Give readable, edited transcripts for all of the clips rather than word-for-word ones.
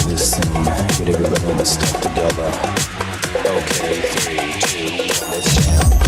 this thing. Get everybody in the stuff together. Okay, 3, 2, 1, let's jam.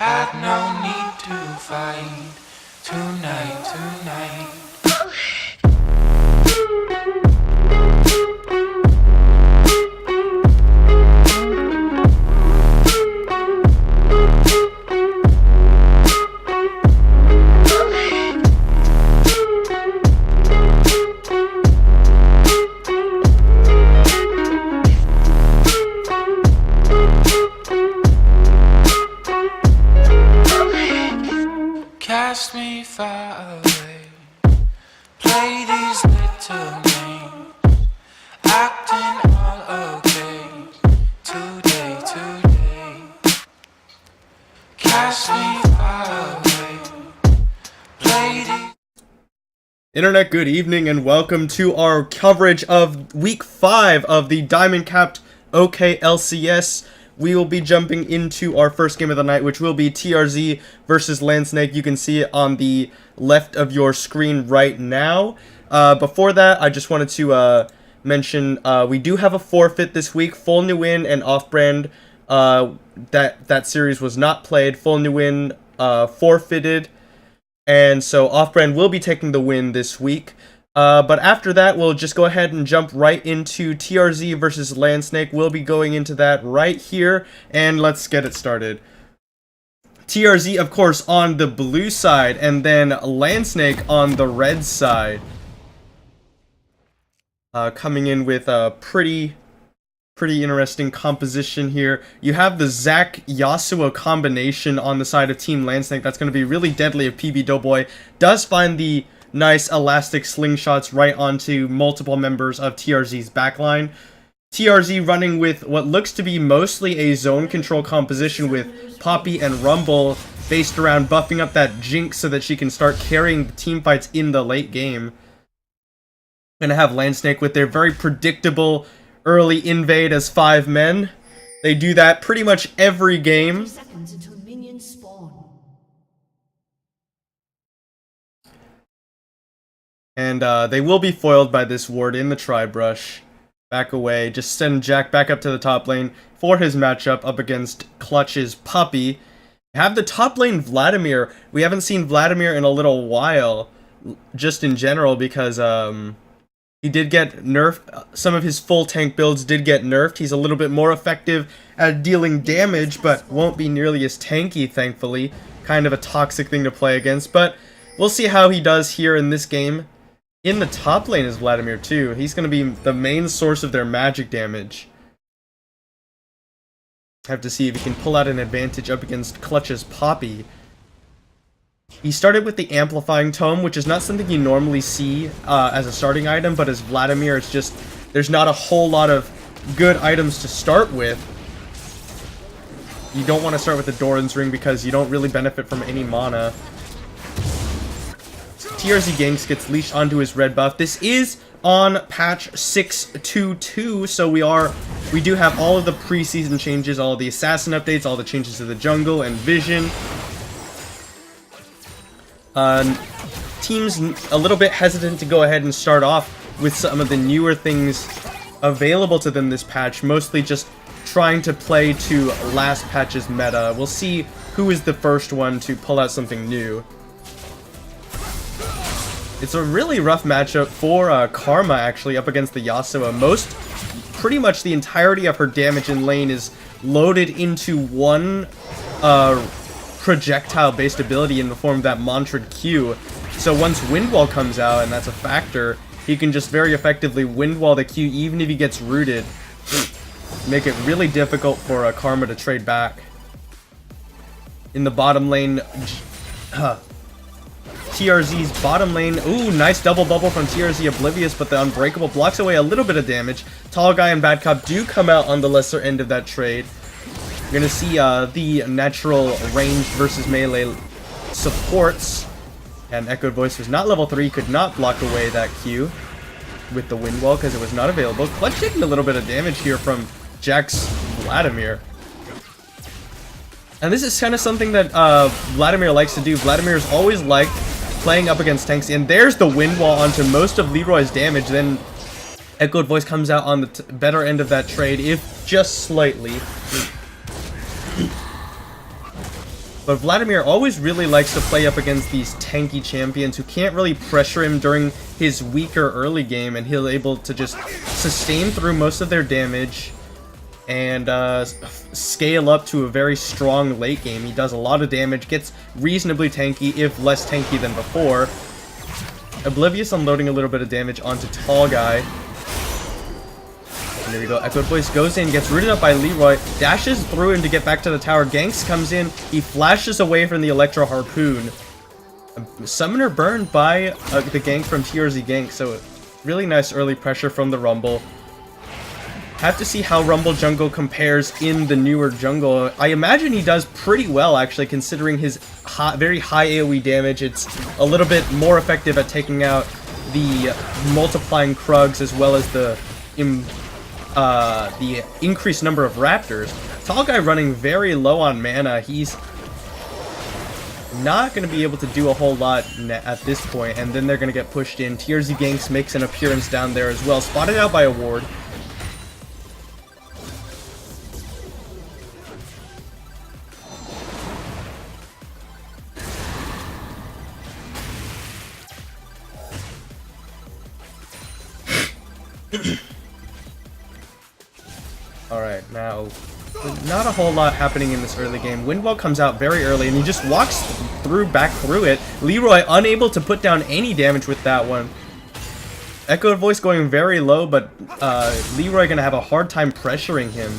Had no need to fight tonight. Cast me far away. Play these little games. Acting all okay. Today. Cast me far away. Play these. Internet, good evening and welcome to our coverage of Week 5 of the Diamond Capped OK LCS. We will be jumping into our first game of the night, which will be TRZ versus SNEK. You can see it on the left of your screen right now. Before that, I just wanted to mention we do have a forfeit this week. Full New Win and Off-Brand, that series was not played. Full New Win forfeited. And so Off-Brand will be taking the win this week. But after that, we'll just go ahead and jump right into TRZ versus SNEK. We'll be going into that right here, and let's get it started. TRZ, of course, on the blue side, and then SNEK on the red side. Coming in with a pretty interesting composition here. You have the Zac Yasuo combination on the side of Team SNEK. That's going to be really deadly if PB Doughboy does find the nice elastic slingshots right onto multiple members of TRZ's backline. TRZ running with what looks to be mostly a zone control composition with Poppy and Rumble based around buffing up that Jinx so that she can start carrying the team fights in the late game. Gonna have SNEK with their very predictable early invade as 5 men. They do that pretty much every game. And they will be foiled by this ward in the tri-brush. Back away. Just send Jack back up to the top lane for his matchup up against Clutch's Puppy. Have the top lane Vladimir. We haven't seen Vladimir in a little while, just in general, because he did get nerfed. Some of his full tank builds did get nerfed. He's a little bit more effective at dealing damage, but won't be nearly as tanky, thankfully. Kind of a toxic thing to play against, but we'll see how he does here in this game. In the top lane is Vladimir too. He's going to be the main source of their magic damage. Have to see if he can pull out an advantage up against Clutch's Poppy. He started with the Amplifying Tome, which is not something you normally see as a starting item, but as Vladimir, it's just, there's not a whole lot of good items to start with. You don't want to start with the Doran's Ring because you don't really benefit from any mana. TRZ Ganks gets leashed onto his red buff. This is on patch 6.2.2, so we do have all of the preseason changes, all of the assassin updates, all the changes to the jungle and vision. Teams a little bit hesitant to go ahead and start off with some of the newer things available to them this patch, mostly just trying to play to last patch's meta. We'll see who is the first one to pull out something new. It's a really rough matchup for Karma, actually, up against the Yasuo. Pretty much the entirety of her damage in lane is loaded into one projectile-based ability in the form of that Mantrid Q. So once Wind Wall comes out, and that's a factor, he can just very effectively Wind Wall the Q even if he gets rooted. Make it really difficult for Karma to trade back. In the bottom lane, TRZ's bottom lane. Ooh, nice double bubble from TRZ Oblivious, but the Unbreakable blocks away a little bit of damage. Tall Guy and Bad Cop do come out on the lesser end of that trade. You're gonna see the natural range versus melee supports. And Echoed Voice was not level 3, could not block away that Q with the Wind Wall because it was not available. Clutch taking a little bit of damage here from Jack's Vladimir. And this is kind of something that Vladimir likes to do. Vladimir's always liked playing up against tanks, and there's the Wind Wall onto most of Leroy's damage. Then Echoed Voice comes out on the better end of that trade, if just slightly. But Vladimir always really likes to play up against these tanky champions who can't really pressure him during his weaker early game, and he'll able to just sustain through most of their damage and scale up to a very strong late game. He does a lot of damage, gets reasonably tanky, if less tanky than before. Oblivious unloading a little bit of damage onto Tall Guy. And there we go. Echo Voice goes in, gets rooted up by Leroy, dashes through him to get back to the tower. Ganks comes in, he flashes away from the Electro Harpoon. Summoner burned by the gank from TRZ Gank, so really nice early pressure from the Rumble. Have to see how Rumble Jungle compares in the newer jungle. I imagine he does pretty well, actually, considering his very high AoE damage. It's a little bit more effective at taking out the multiplying Krugs as well as the increased number of Raptors. Tall Guy running very low on mana. He's not going to be able to do a whole lot at this point, and then they're going to get pushed in. TRZ Ganks makes an appearance down there as well, spotted out by a ward. Alright, now, not a whole lot happening in this early game. Windwall comes out very early, and he just walks back through it. Leroy unable to put down any damage with that one. Echoed Voice going very low, but Leroy gonna have a hard time pressuring him.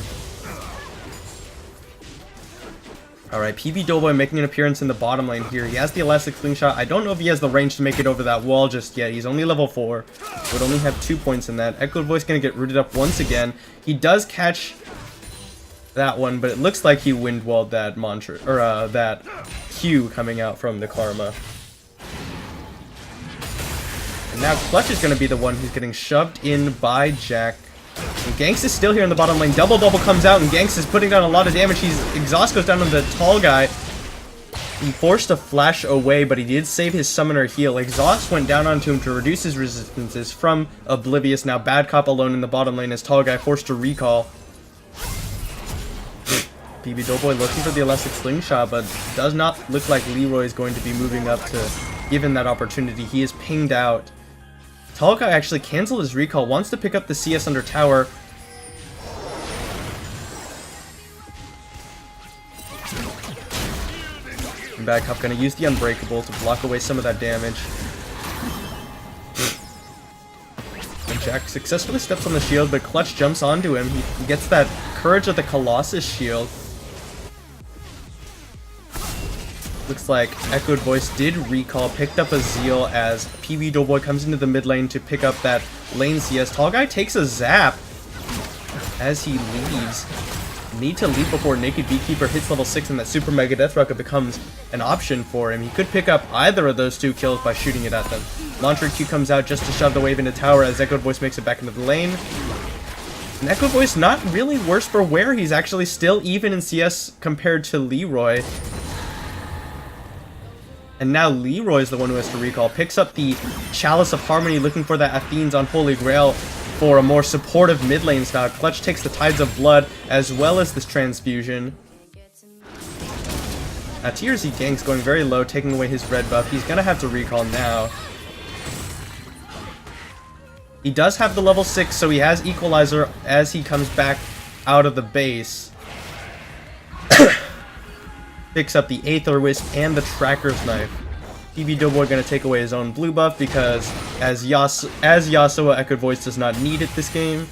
Alright, PB Doughboy making an appearance in the bottom lane here. He has the Elastic Slingshot. I don't know if he has the range to make it over that wall just yet. He's only level 4. Would only have 2 points in that. Echoed Voice gonna get rooted up once again. He does catch that one, but it looks like he windwalled that mantra, or that Q coming out from the Karma. And now Clutch is gonna be the one who's getting shoved in by Jack. And Ganks is still here in the bottom lane. Double comes out, and Ganks is putting down a lot of damage. Exhaust goes down on the Tall Guy. He forced a flash away, but he did save his summoner heal. Exhaust went down onto him to reduce his resistances from Oblivious. Now Bad Cop alone in the bottom lane as Tall Guy forced to recall. PB Doughboy looking for the Elastic Slingshot, but does not look like Leroy is going to be moving up to give him that opportunity. He is pinged out. Tall Guy actually canceled his recall, wants to pick up the CS under tower. And Bad Cop gonna use the Unbreakable to block away some of that damage. And Jack successfully steps on the shield, but Clutch jumps onto him. He gets that Courage of the Colossus shield. Looks like Echoed Voice did recall, picked up a Zeal as PB Doughboy comes into the mid lane to pick up that lane CS. Tall Guy takes a zap as he leaves. Need to leave before Naked Beekeeper hits level 6 and that Super Mega Death Rocket becomes an option for him. He could pick up either of those 2 kills by shooting it at them. Launcher Q comes out just to shove the wave into tower as Echoed Voice makes it back into the lane. And Echoed Voice not really worse for wear. He's actually still even in CS compared to Leroy. And now Leroy's the one who has to recall. Picks up the Chalice of Harmony, looking for that Athene's Unholy Grail for a more supportive mid lane style. Clutch takes the Tides of Blood as well as this Transfusion. TRZ Gank's going very low, taking away his red buff. He's gonna have to recall now. He does have the level 6, so he has Equalizer as he comes back out of the base. Picks up the Aether Wisp and the Tracker's Knife. PB Doughboy gonna take away his own blue buff because as Yasuo, Echoed Voice does not need it this game.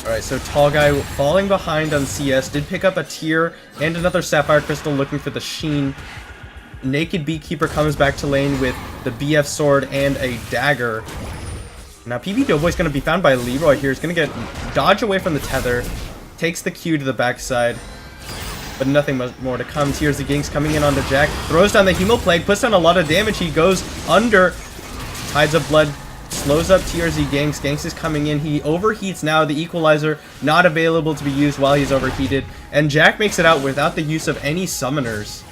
Alright, so Tall Guy falling behind on CS, did pick up a Tear and another Sapphire Crystal looking for the Sheen. Naked Beekeeper comes back to lane with the BF Sword and a Dagger. Now PB Doughboy's gonna be found by Leroy here. He's gonna get dodge away from the tether. Takes the Q to the backside, but nothing much more to come. TRZ Ganks coming in onto Jack, throws down the Hemo Plague, puts down a lot of damage. He goes under. Tides of Blood slows up TRZ Ganks. Ganks is coming in. He overheats now. The Equalizer not available to be used while he's overheated, and Jack makes it out without the use of any summoners,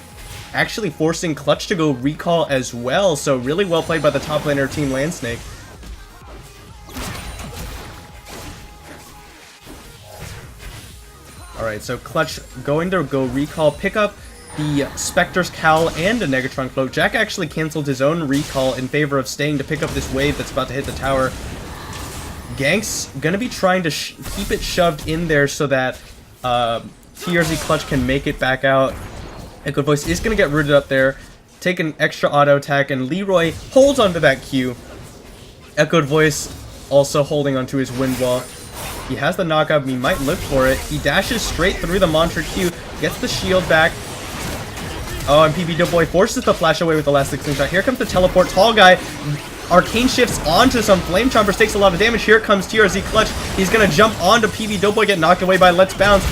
actually forcing Clutch to go recall as well. So really well played by the top laner Team Landsnake. Alright, so Clutch going to go recall, pick up the Spectre's Cowl and a Negatron Cloak. Jack actually canceled his own recall in favor of staying to pick up this wave that's about to hit the tower. Gank's gonna be trying to keep it shoved in there so that TRZ Clutch can make it back out. Echoed Voice is gonna get rooted up there, take an extra auto attack, and Leroy holds onto that Q. Echoed Voice also holding onto his wind wall. He has the knockup, he might look for it. He dashes straight through the Mantra Q, gets the shield back. Oh, and PB Doughboy forces the flash away with the last slingshot. Here comes the teleport. Tall Guy arcane shifts onto some flame chompers, takes a lot of damage. Here comes TRZ Clutch. He's gonna jump onto PB Doughboy, get knocked away by Let's Bounce.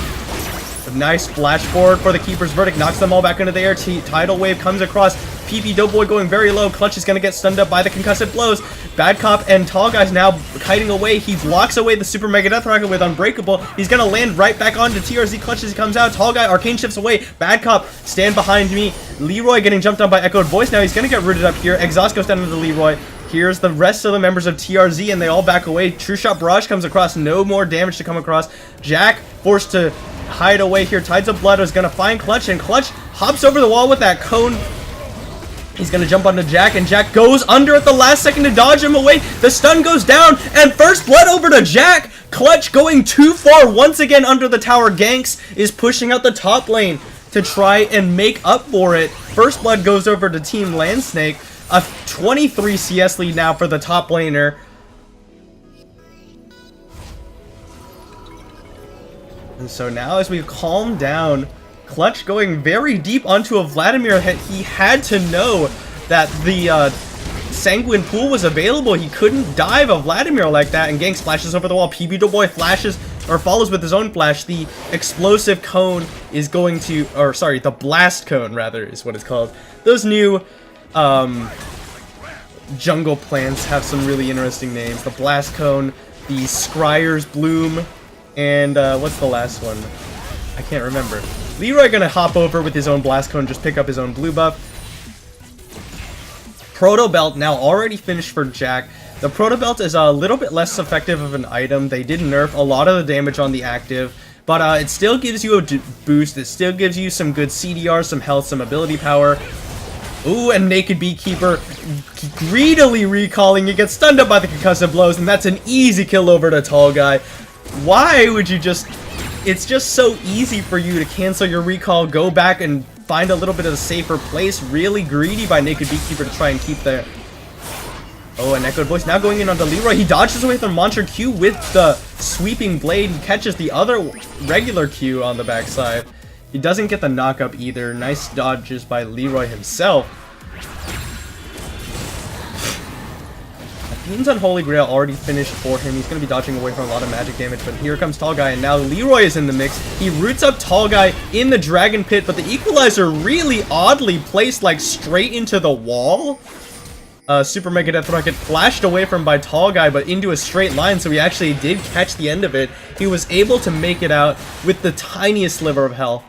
A nice flash forward for the Keeper's Verdict, knocks them all back into the air. Tidal Wave comes across. PB Doughboy going very low. Clutch is gonna get stunned up by the concussive blows. Bad Cop and Tall Guy's now kiting away. He blocks away the Super Mega Death Rocket with Unbreakable. He's gonna land right back onto TRZ Clutch as he comes out. Tall Guy arcane shifts away. Bad Cop, stand behind me. Leroy getting jumped on by Echoed Voice. Now he's gonna get rooted up here. Exhaust goes down into Leroy. Here's the rest of the members of TRZ, and they all back away. True Shot Barrage comes across. No more damage to come across. Jack forced to hide away here. Tides of Blood is gonna find Clutch, and Clutch hops over the wall with that cone. He's gonna jump onto Jack, and Jack goes under at the last second to dodge him away. The stun goes down, and First Blood over to Jack. Clutch going too far once again under the tower. Ganks is pushing out the top lane to try and make up for it. First Blood goes over to Team Landsnake. A 23 CS lead now for the top laner. And so now as we calm down, Clutch going very deep onto a Vladimir. He had to know that the Sanguine Pool was available. He couldn't dive a Vladimir like that, and Gang splashes over the wall. PB Doughboy flashes, or follows with his own flash. The explosive cone is going to, or sorry, the blast cone rather is what it's called. Those new jungle plants have some really interesting names. The blast cone, the Scryer's bloom, and what's the last one? I can't remember. Leroy gonna hop over with his own blast cone, just pick up his own blue buff. Proto Belt now already finished for Jack. The Proto Belt is a little bit less effective of an item. They did nerf a lot of the damage on the active, but it still gives you a boost. It still gives you some good CDR, some health, some ability power. Ooh, and Naked Beekeeper greedily recalling. He gets stunned up by the concussive blows, and that's an easy kill over to Tall Guy. Why would you just... It's just so easy for you to cancel your recall, go back and find a little bit of a safer place. Really greedy by Naked Beekeeper to try and keep the... Oh, and Echoed Voice now going in onto Leroy. He dodges away from Monster Q with the sweeping blade. He catches the other regular Q on the backside. He doesn't get the knockup either. Nice dodges by Leroy himself. Fiend's Unholy Grail already finished for him. He's going to be dodging away from a lot of magic damage, but here comes Tall Guy, and now Leroy is in the mix. He roots up Tall Guy in the Dragon Pit, but the Equalizer really oddly placed, like, straight into the wall. Super Mega Death Rocket flashed away from by Tall Guy, but into a straight line, so he actually did catch the end of it. He was able to make it out with the tiniest sliver of health.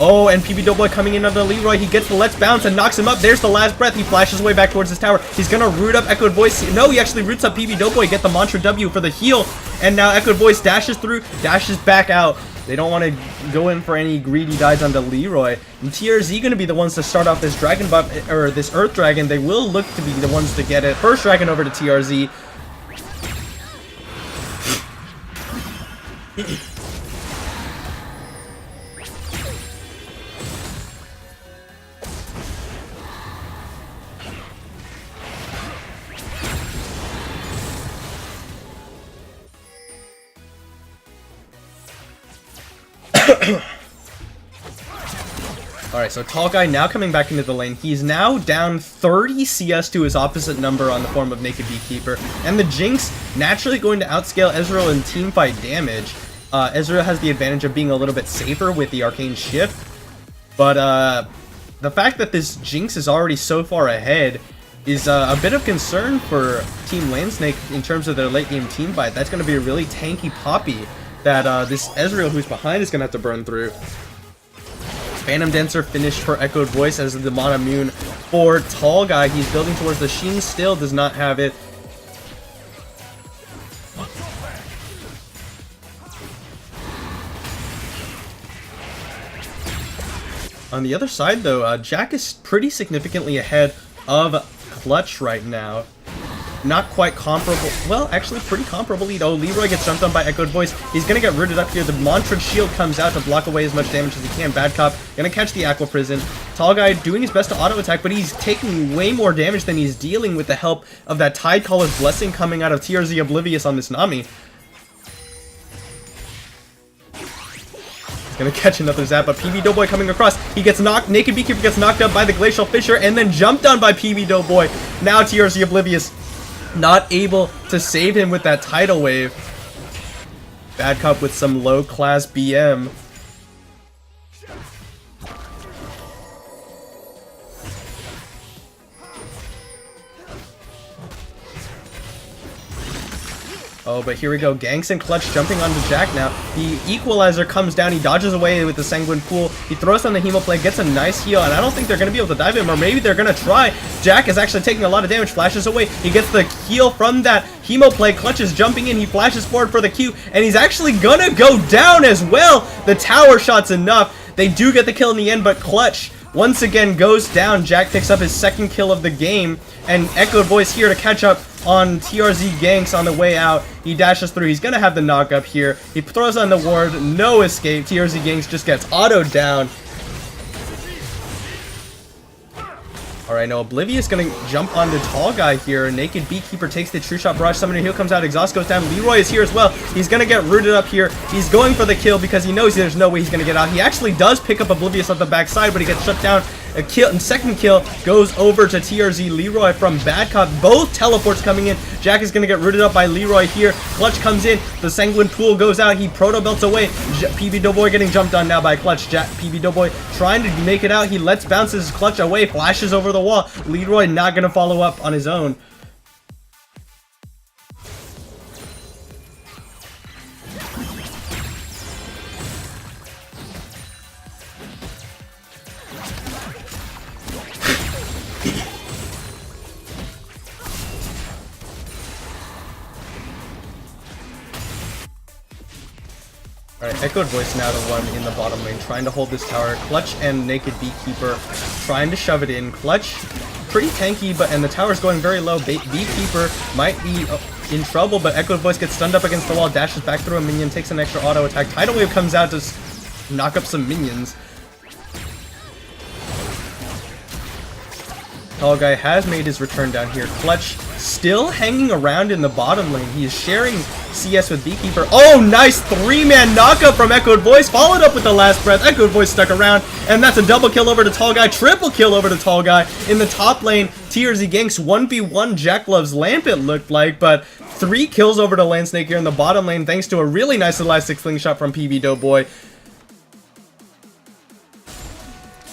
Oh, and PB Doughboy coming in under Leroy. He gets the Let's Bounce and knocks him up. There's the last breath. He flashes away back towards his tower. He's gonna root up Echoed Voice. No, he actually roots up PB Doughboy. Get the Mantra W for the heal. And now Echoed Voice dashes through, dashes back out. They don't want to go in for any greedy dives onto Leroy. And TRZ gonna be the ones to start off this dragon buff, or this Earth Dragon. They will look to be the ones to get it. First dragon over to TRZ. Alright, so Tall Guy now coming back into the lane. He's now down 30 CS to his opposite number on the form of Naked Beekeeper. And the Jinx naturally going to outscale Ezreal in teamfight damage. Ezreal has the advantage of being a little bit safer with the Arcane Shift. But the fact that this Jinx is already so far ahead is a bit of concern for Team Landsnake in terms of their late game teamfight. That's going to be a really tanky poppy that this Ezreal who's behind is going to have to burn through. Phantom Dancer finished for Echoed Voice as the Mana Moon for Tall Guy. He's building towards the Sheen, still does not have it. On the other side, though, Jack is pretty significantly ahead of Clutch right now. Not quite comparable. Well, actually pretty comparable lead. Oh, Leroy gets jumped on by Echoed Voice. He's gonna get rooted up here. The Mantra Shield comes out to block away as much damage as he can. Bad Cop gonna catch the Aqua Prison. Tall Guy doing his best to auto attack, but he's taking way more damage than he's dealing with the help of that Tide Caller's Blessing coming out of TRZ Oblivious on this Nami. Gonna catch another zap, but PB Doughboy coming across. He gets knocked. Naked Beekeeper gets knocked up by the Glacial Fissure and then jumped on by PB Doughboy. Now TRZ Oblivious not able to save him with that tidal wave. Bad Cop with some low class BM. Oh, but here we go. Ganks and Clutch jumping onto Jack now. The Equalizer comes down. He dodges away with the Sanguine Pool. He throws on the Hemo Play, gets a nice heal, and I don't think they're going to be able to dive him, or maybe they're going to try. Jack is actually taking a lot of damage, flashes away. He gets the heal from that Hemo Play. Clutch is jumping in. He flashes forward for the Q, and he's actually going to go down as well. The tower shot's enough. They do get the kill in the end, but Clutch once again goes down. Jack picks up his second kill of the game, and Echoed Voice here to catch up on TRZ Ganks on the way out. He dashes through. He's gonna have the knock up here. He throws on the ward. No escape. TRZ Ganks just gets autoed down. Alright, now Oblivious gonna jump onto Tall Guy here. Naked Beekeeper takes the True Shot Barrage Summoner. Heal comes out. Exhaust goes down. Leroy is here as well. He's gonna get rooted up here. He's going for the kill because he knows there's no way he's gonna get out. He actually does pick up Oblivious on the backside, but he gets shut down. A kill and second kill goes over to TRZ Leroy from Bad Cop. Both teleports coming in. Jack is gonna get rooted up by Leroy here. Clutch comes in. The Sanguine Pool goes out. He proto belts away. PB Doughboy getting jumped on now by Clutch. PB Doughboy trying to make it out. He lets bounce his Clutch away. Flashes over the wall. Leroy not gonna follow up on his own. Alright, Echoed Voice now the one in the bottom lane, trying to hold this tower. Clutch and Naked Beekeeper trying to shove it in. Clutch, pretty tanky, and the tower's going very low. Beekeeper might be in trouble, but Echoed Voice gets stunned up against the wall, dashes back through a minion, takes an extra auto attack. Tidal Wave comes out to knock up some minions. Tall Guy has made his return down here. Clutch still hanging around in the bottom lane. He is sharing CS with Beekeeper. Oh, nice 3-man knockup from Echoed Voice, followed up with the last breath. Echoed Voice stuck around, and that's a double kill over to Tall Guy, triple kill over to Tall Guy. In the top lane, TRZ Ganks 1v1 Jack Love's Lamp, it looked like, but 3 kills over to Landsnake here in the bottom lane, thanks to a really nice elastic slingshot from PB Doughboy.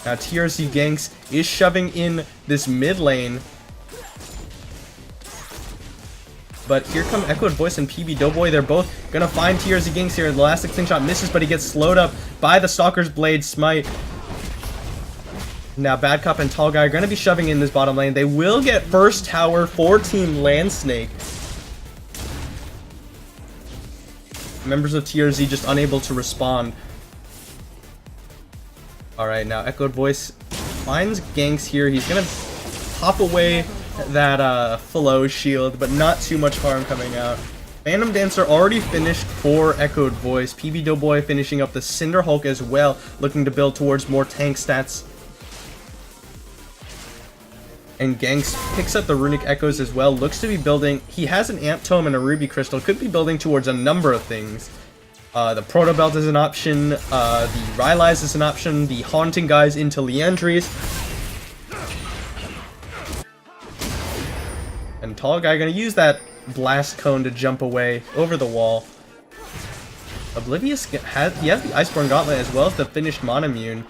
Now TRZ Ganks is shoving in this mid lane. But here come Echoed Voice and PB Doughboy. They're both gonna find TRZ Ganks here. The elastic slingshot misses, but he gets slowed up by the Stalker's Blade Smite. Now Bad Cop and Tall Guy are gonna be shoving in this bottom lane. They will get first tower for Team Landsnake. Members of TRZ just unable to respond. Alright, now Echoed Voice finds Ganks here. He's gonna pop away that flow shield, but not too much harm coming out. Phantom Dancer already finished for Echoed Voice. PB Doughboy finishing up the Cinder Hulk as well, looking to build towards more tank stats. And Ganks picks up the Runic Echoes as well, looks to be building. He has an Amp Tome and a Ruby Crystal, could be building towards a number of things. The Proto Belt is an option, the Rylai's is an option, the Haunting Guys into Liandry's. And Tall Guy gonna use that Blast Cone to jump away over the wall. Oblivious has the Iceborne Gauntlet as well as the finished Monomune.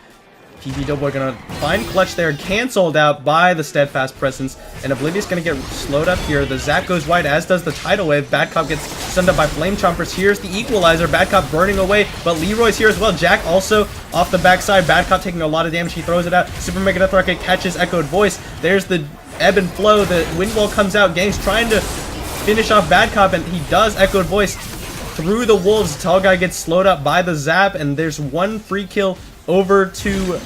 PB Doughboy gonna find Clutch there, cancelled out by the Steadfast Presence, and Oblivious gonna get slowed up here. The Zap goes wide, as does the Tidal Wave. Bad Cop gets stunned up by Flame Chompers. Here's the Equalizer. Bad Cop burning away, but Leroy's here as well. Jack also off the backside. Bad Cop taking a lot of damage. He throws it out. Super Mega Death Rocket catches Echoed Voice. There's the Ebb and Flow. The Wind Wall comes out. Ganks trying to finish off Bad Cop, and he does. Echoed Voice through the wolves. Tall Guy gets slowed up by the Zap, and there's one free kill over to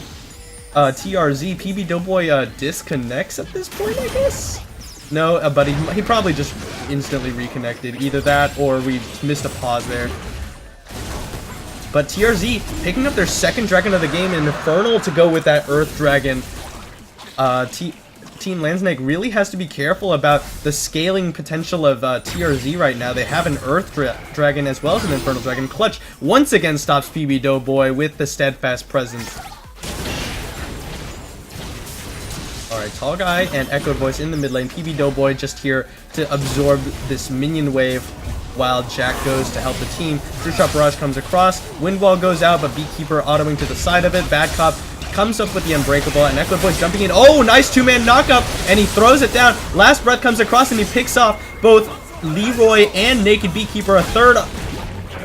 TRZ. PB Doughboy disconnects at this point, I guess? No, but he probably just instantly reconnected. Either that or we missed a pause there. But TRZ picking up their second dragon of the game, Infernal, to go with that Earth Dragon. Team Landsnake really has to be careful about the scaling potential of TRZ right now. They have an Earth Dragon as well as an Infernal Dragon. Clutch once again stops PB Doughboy with the Steadfast Presence. Alright, Tall Guy and Echoed Voice in the mid lane. PB Doughboy just here to absorb this minion wave while Jack goes to help the team. True Shot Barrage comes across. Wind Wall goes out, but Beekeeper autoing to the side of it. Bad Cop comes up with the Unbreakable, and Echoed Voice jumping in. Oh, nice two-man knockup, and he throws it down. Last Breath comes across, and he picks off both Leroy and Naked Beekeeper. A third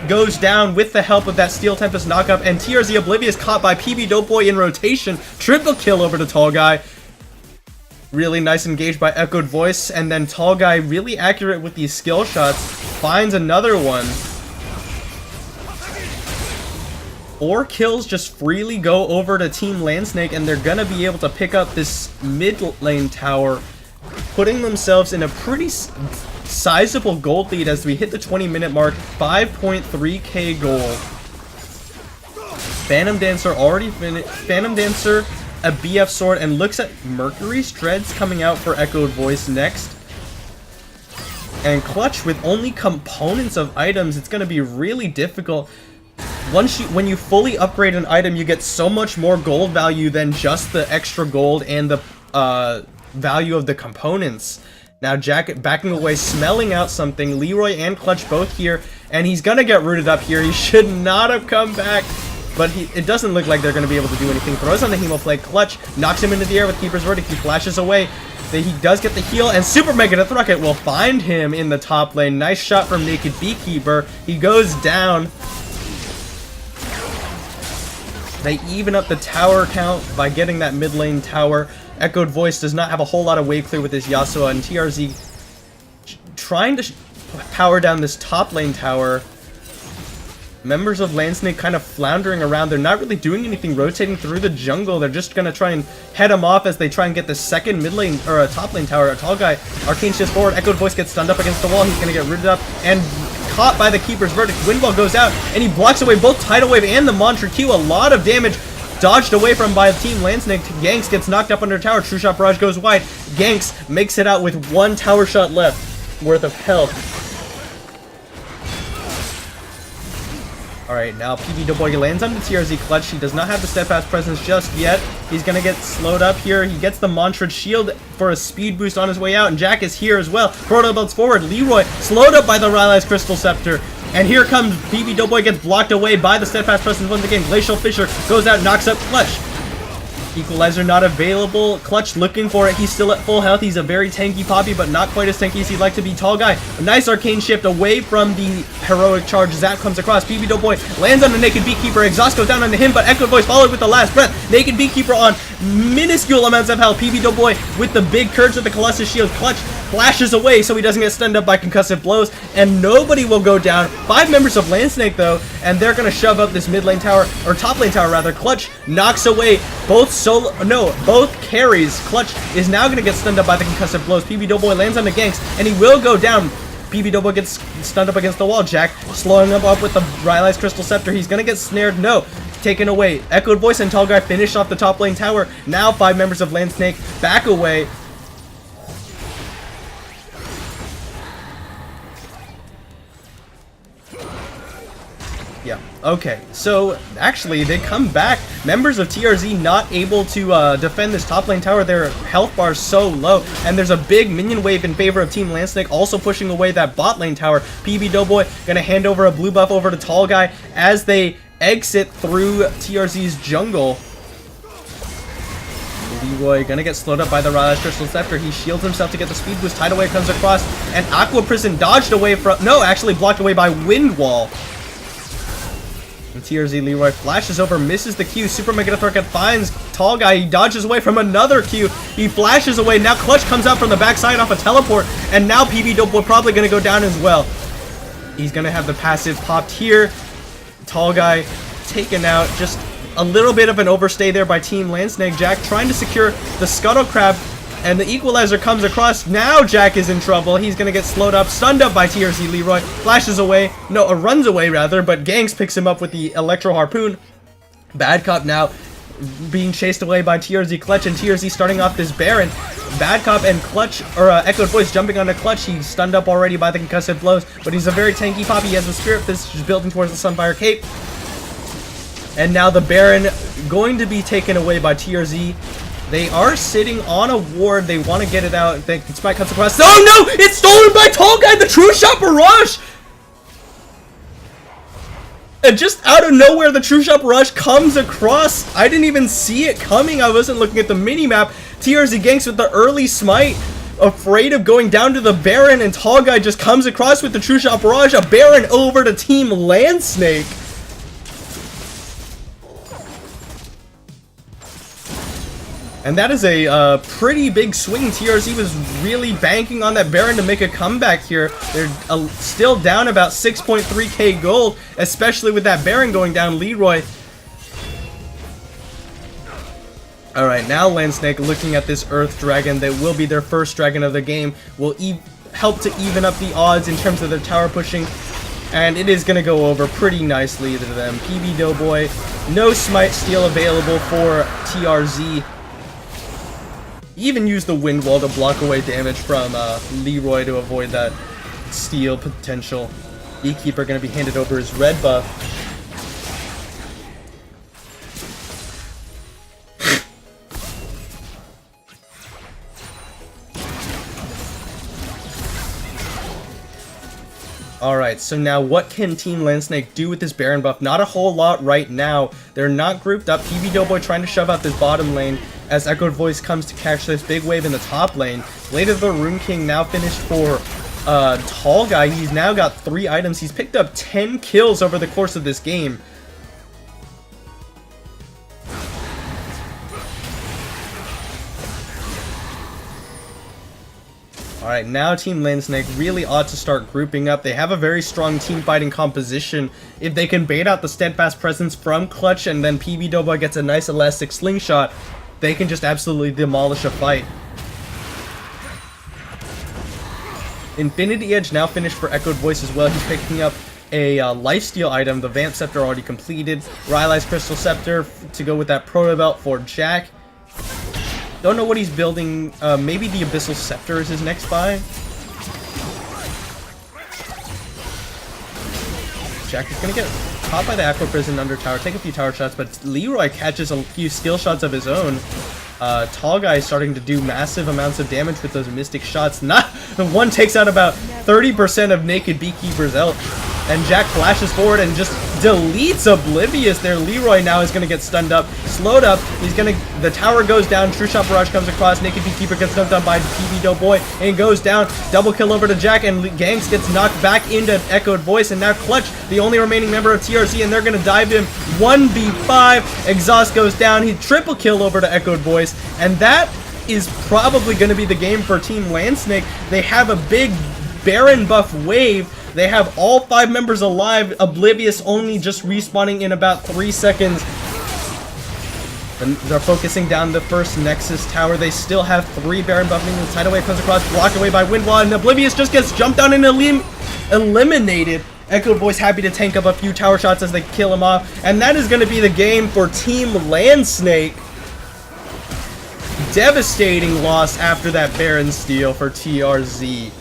goes down with the help of that Steel Tempest knockup, and TRZ Oblivious caught by PB Doughboy in rotation. Triple kill over to Tall Guy. Really nice engage by Echoed Voice, and then Tall Guy really accurate with these skill shots. Finds another one. 4 kills just freely go over to Team Landsnake, and they're gonna be able to pick up this mid lane tower, putting themselves in a pretty sizable gold lead as we hit the 20-minute mark. 5.3k gold. Phantom Dancer already finished. Phantom Dancer, a BF sword, and looks at Mercury's Dreads coming out for Echoed Voice next. And Clutch with only components of items, it's gonna be really difficult. When you fully upgrade an item, you get so much more gold value than just the extra gold and the value of the components. Now Jack backing away, smelling out something. Leroy and Clutch both here, and he's gonna get rooted up here. He should not have come back, but it doesn't look like they're gonna be able to do anything. Throws on the Hemo Plague. Clutch knocks him into the air with Keeper's Verdict. He flashes away. He does get the heal, and Super Mega Deathrocket will find him in the top lane. Nice shot from Naked Beekeeper. He goes down. They even up the tower count by getting that mid lane tower. Echoed Voice does not have a whole lot of wave clear with his Yasuo, and TRZ trying to power down this top lane tower. Members of Landsnake kind of floundering around. They're not really doing anything, rotating through the jungle. They're just going to try and head him off as they try and get the second mid lane, or a top lane tower. A Tall Guy, Arcane shifts forward. Echoed Voice gets stunned up against the wall. He's going to get rooted up and caught by the Keeper's Verdict. Windwall goes out, and he blocks away both Tidal Wave and the Mantra Q. A lot of damage dodged away from by Team Landsnake. Ganks gets knocked up under tower. True Shot Barrage goes wide. Ganks makes it out with 1 tower shot left worth of health. Alright, now PB Doughboy lands on the TRZ Clutch. He does not have the Steadfast Presence just yet. He's gonna get slowed up here. He gets the Mantra Shield for a speed boost on his way out, and Jack is here as well. Proto belts forward. Leroy slowed up by the Rylai's Crystal Scepter. And here comes PB Doughboy, gets blocked away by the Steadfast Presence once again. Glacial Fissure goes out, knocks up Clutch. Equalizer not available. Clutch looking for it. He's still at full health. He's a very tanky Poppy, but not quite as tanky as he'd like to be. Tall Guy. A nice arcane shift away from the heroic charge. Zap comes across. PB Doughboy lands on the Naked Beekeeper. Exhaust goes down onto him, but Echoed Voice followed with the last breath. Naked Beekeeper on minuscule amounts of health. PB Doughboy with the big Curse of the Colossus Shield. Clutch flashes away so he doesn't get stunned up by concussive blows, and nobody will go down. 5 members of Landsnake though, and they're gonna shove up this mid lane tower, or top lane tower rather. Clutch knocks away both carries. Clutch is now gonna get stunned up by the concussive blows. PB Doughboy lands on the ganks, and he will go down. PB Doughboy gets stunned up against the wall. Jack slowing him up with the Rylai's Crystal Scepter. He's gonna get snared. No. Taken away. Echoed Voice and Tall Guy finish off the top lane tower. Now 5 members of Landsnake back away. Yeah, okay, so actually they come back. Members of TRZ not able to defend this top lane tower. Their health bar is so low, and there's a big minion wave in favor of Team Landsnake, also pushing away that bot lane tower. PB Doughboy gonna hand over a blue buff over to Tall Guy as they exit through TRZ's jungle. Leroy gonna get slowed up by the Rylai's Crystal Scepter. He shields himself to get the speed boost. Tidal Wave comes across, and Aqua Prison dodged away from, no, actually blocked away by Wind Wall. And TRZ Leroy flashes over, misses the Q. Super Mega Deathrocket finds Tall Guy. He dodges away from another Q. He flashes away. Now Clutch comes out from the backside off a teleport, and now PB Doughboy probably gonna go down as well. He's gonna have the passive popped here. Tall Guy taken out. Just A little bit of an overstay there by Team Landsnake. Jack trying to secure the Scuttle Crab, and the equalizer comes across. Now Jack is in trouble. He's gonna get slowed up, stunned up by TRZ Leroy. Flashes away, no, runs away rather, but Gangs picks him up with the Electro Harpoon. Bad Cop now being chased away by TRZ Clutch, and TRZ starting off this Baron. Bad Cop and Clutch, or Echoed Voice jumping onto Clutch. He's stunned up already by the concussive blows, but he's a very tanky Poppy. He has a Spirit Fist just building towards the Sunfire Cape. And now the Baron going to be taken away by TRZ. They are sitting on a ward. They want to get it out. Spike cuts across. Oh no! It's stolen by Tall Guy, the True Shot Barrage! And just out of nowhere, the True Shot Barrage comes across. I didn't even see it coming. I wasn't looking at the mini-map. TRZ Ganks with the early smite, afraid of going down to the Baron, and Tall Guy just comes across with the True Shot Barrage. A Baron over to Team Landsnake. And that is a pretty big swing. TRZ was really banking on that Baron to make a comeback here. They're still down about 6.3k gold, especially with that Baron going down. Leroy. Alright, now Landsnake looking at this Earth Dragon that will be their first dragon of the game. Will help to even up the odds in terms of their tower pushing. And it is going to go over pretty nicely to them. PB Doughboy. No Smite Steal available for TRZ. Even use the Wind Wall to block away damage from Leroy to avoid that steal potential. Beekeeper going to be handed over his red buff. Alright, so now what can Team Landsnake do with this Baron buff? Not a whole lot right now. They're not grouped up. PB Doughboy trying to shove out this bottom lane as Echoed Voice comes to catch this big wave in the top lane. Blade of the Rune King now finished for Tall Guy. He's now got 3 items. He's picked up 10 kills over the course of this game. Alright, now Team Landsnake really ought to start grouping up. They have a very strong team fighting composition. If they can bait out the Steadfast Presence from Clutch and then PB Doughboy gets a nice elastic slingshot, they can just absolutely demolish a fight. Infinity Edge now finished for Echoed Voice as well. He's picking up a lifesteal item, the Vamp Scepter already completed. Rylai's Crystal Scepter to go with that Proto Belt for Jack. Don't know what he's building. Maybe the Abyssal Scepter is his next buy. Jack is going to get caught by the Aqua Prison under tower, take a few tower shots, but Leroy catches a few skill shots of his own. Tall Guy is starting to do massive amounts of damage with those Mystic shots. Not one takes out about 30% of Naked Beekeeper's health. And Jack flashes forward and just deletes Oblivious there. Leroy now is going to get stunned up, slowed up. The tower goes down. True Shot Barrage comes across. Naked Beekeeper gets dumped on by PB Doughboy and goes down. Double kill over to Jack, and Ganks gets knocked back into Echoed Voice. And now Clutch, the only remaining member of TRZ, and they're going to dive him. 1v5. Exhaust goes down. He triple kill over to Echoed Voice. And that is probably going to be the game for Team Landsnake. They have a big Baron buff wave. They have all 5 members alive. Oblivious only just respawning in about 3 seconds. And they're focusing down the first Nexus tower. They still have 3 Baron buffing. The Tidal Wave comes across, blocked away by Windwall, and Oblivious just gets jumped down and eliminated. Echoed Voice happy to tank up a few tower shots as they kill him off. And that is going to be the game for Team Landsnake. Devastating loss after that Baron steal for TRZ.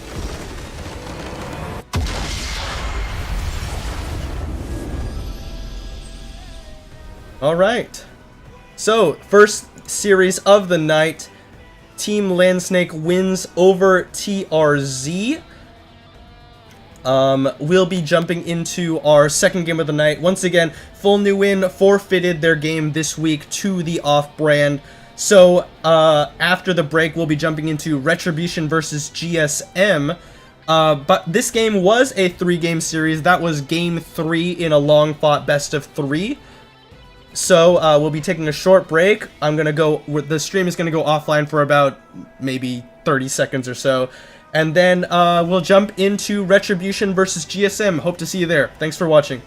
Alright, so first series of the night, Team Landsnake wins over TRZ. We'll be jumping into our second game of the night. Once again, full new win, forfeited their game this week to the off-brand. So after the break, we'll be jumping into Retribution versus GSM. But this game was a 3-game series. That was game 3 in a long-fought best of 3. So we'll be taking a short break. The stream is gonna go offline for about maybe 30 seconds or so, and then we'll jump into Retribution versus GSM. Hope to see you there. Thanks for watching.